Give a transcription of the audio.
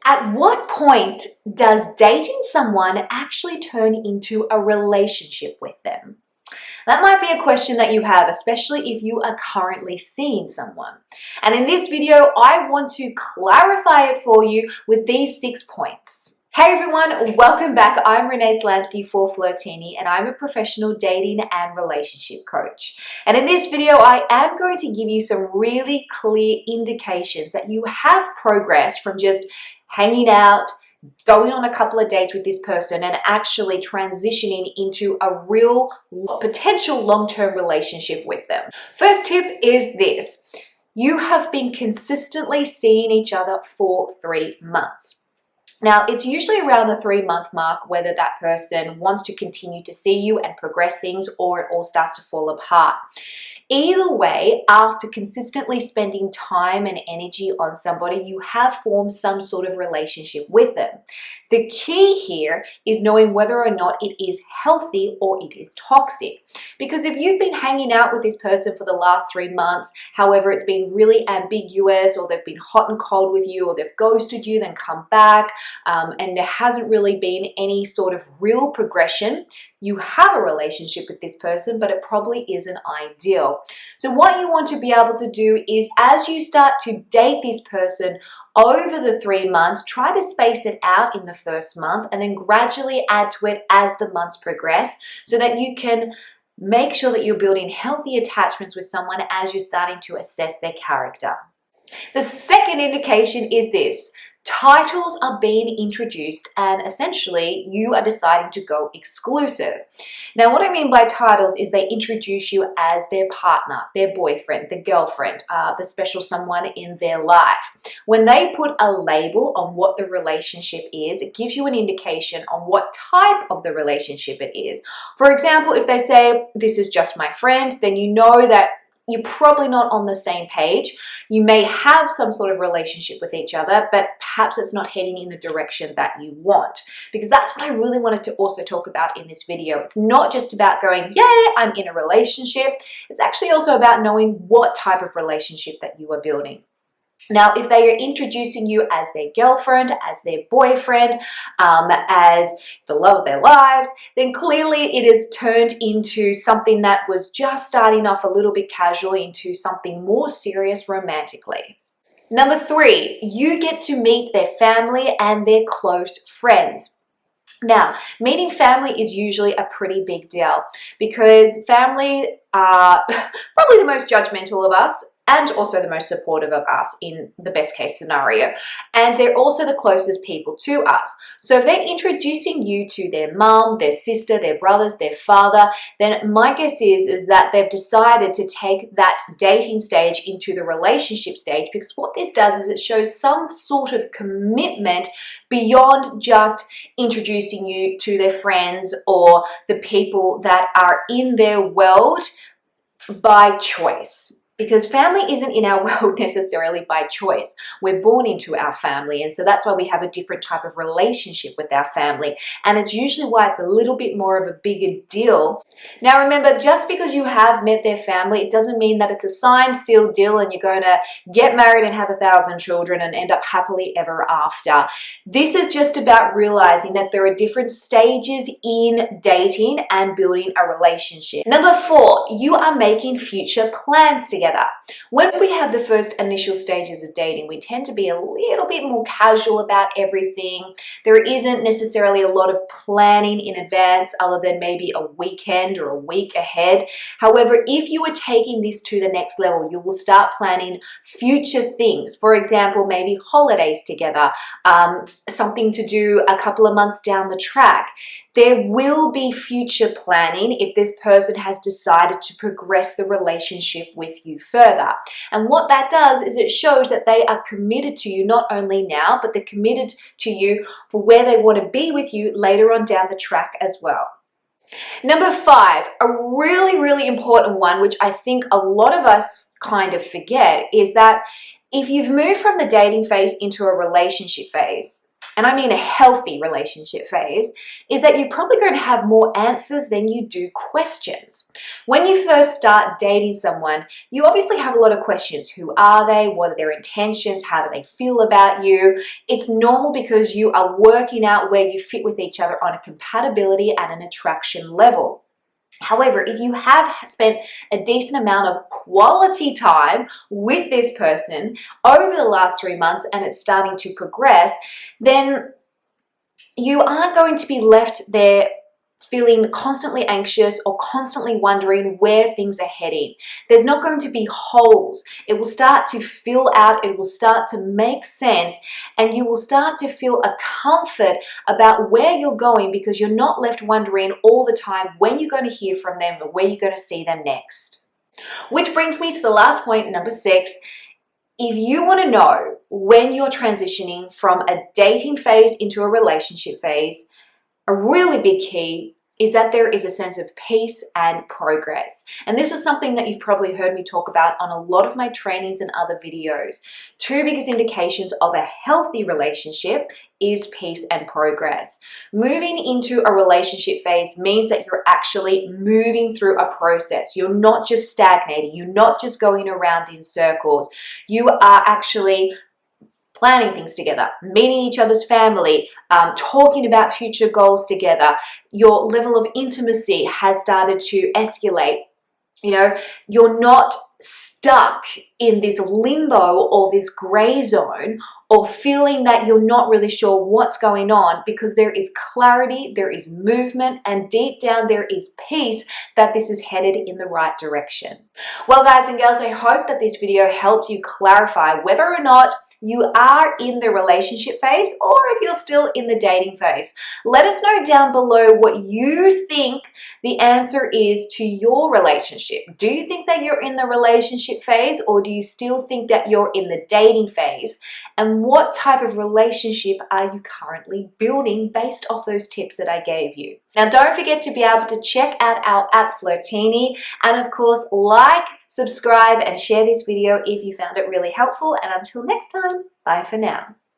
At what point does dating someone actually turn into a relationship with them? That might be a question that you have, especially if you are currently seeing someone. And in this video, I want to clarify it for you with these 6 points. Hey everyone, welcome back. I'm Renee Slansky for Flirtini, and I'm a professional dating and relationship coach. And in this video, I am going to give you some really clear indications that you have progressed from just hanging out, going on a couple of dates with this person, and actually transitioning into a real potential long-term relationship with them. First tip is this: you have been consistently seeing each other for 3 months. Now, it's usually around the 3-month mark whether that person wants to continue to see you and progress things, or it all starts to fall apart. Either way, after consistently spending time and energy on somebody, you have formed some sort of relationship with them. The key here is knowing whether or not it is healthy or it is toxic. Because if you've been hanging out with this person for the last 3 months, however, it's been really ambiguous, or they've been hot and cold with you, or they've ghosted you, then come back, and there hasn't really been any sort of real progression, you have a relationship with this person, but it probably isn't ideal. So what you want to be able to do is, as you start to date this person over the 3 months, try to space it out in the first month and then gradually add to it as the months progress, so that you can make sure that you're building healthy attachments with someone as you're starting to assess their character. The second indication is this: titles are being introduced and essentially you are deciding to go exclusive. Now, what I mean by titles is they introduce you as their partner, their boyfriend, the girlfriend, the special someone in their life. When they put a label on what the relationship is, it gives you an indication on what type of the relationship it is. For example, if they say, "This is just my friend," then you know that you're probably not on the same page. You may have some sort of relationship with each other, but perhaps it's not heading in the direction that you want. Because that's what I really wanted to also talk about in this video. It's not just about going, "Yay, I'm in a relationship." It's actually also about knowing what type of relationship that you are building. Now, if they are introducing you as their girlfriend, as their boyfriend, as the love of their lives, then clearly it is turned into something that was just starting off a little bit casually into something more serious romantically. Number 3, you get to meet their family and their close friends. Now, meeting family is usually a pretty big deal because family are probably the most judgmental of us, and also the most supportive of us in the best case scenario. And they're also the closest people to us. So if they're introducing you to their mom, their sister, their brothers, their father, then my guess is that they've decided to take that dating stage into the relationship stage, because what this does is it shows some sort of commitment beyond just introducing you to their friends or the people that are in their world by choice. Because family isn't in our world necessarily by choice. We're born into our family, and so that's why we have a different type of relationship with our family. And it's usually why it's a little bit more of a bigger deal. Now remember, just because you have met their family, it doesn't mean that it's a signed, sealed deal and you're going to get married and have 1,000 children and end up happily ever after. This is just about realizing that there are different stages in dating and building a relationship. Number 4, you are making future plans together. When we have the first initial stages of dating, we tend to be a little bit more casual about everything. There isn't necessarily a lot of planning in advance other than maybe a weekend or a week ahead. However, if you are taking this to the next level, you will start planning future things. For example, maybe holidays together, something to do a couple of months down the track. There will be future planning if this person has decided to progress the relationship with you further. And what that does is it shows that they are committed to you not only now, but they're committed to you for where they want to be with you later on down the track as well. Number 5, a really, really important one, which I think a lot of us kind of forget, is that if you've moved from the dating phase into a relationship phase, and I mean a healthy relationship phase, is that you're probably going to have more answers than you do questions. When you first start dating someone, you obviously have a lot of questions. Who are they? What are their intentions? How do they feel about you? It's normal because you are working out where you fit with each other on a compatibility and an attraction level. However, if you have spent a decent amount of quality time with this person over the last 3 months and it's starting to progress, then you aren't going to be left there feeling constantly anxious or constantly wondering where things are heading. There's not going to be holes. It will start to fill out, it will start to make sense, and you will start to feel a comfort about where you're going because you're not left wondering all the time when you're going to hear from them or where you're going to see them next. Which brings me to the last point, number 6. If you want to know when you're transitioning from a dating phase into a relationship phase, a really big key is that there is a sense of peace and progress. And this is something that you've probably heard me talk about on a lot of my trainings and other videos. 2 biggest indications of a healthy relationship is peace and progress. Moving into a relationship phase means that you're actually moving through a process. You're not just stagnating. You're not just going around in circles. You are actually planning things together, meeting each other's family, talking about future goals together. Your level of intimacy has started to escalate. You know, you're not stuck in this limbo or this gray zone or feeling that you're not really sure what's going on, because there is clarity, there is movement, and deep down there is peace that this is headed in the right direction. Well, guys and girls, I hope that this video helped you clarify whether or not you are in the relationship phase or if you're still in the dating phase. Let us know down below what you think the answer is to your relationship. Do you think that you're in the relationship phase, or do you still think that you're in the dating phase? And what type of relationship are you currently building based off those tips that I gave you? Now, don't forget to be able to check out our app Flirtini, and of course, like, subscribe, and share this video if you found it really helpful. And until next time, bye for now.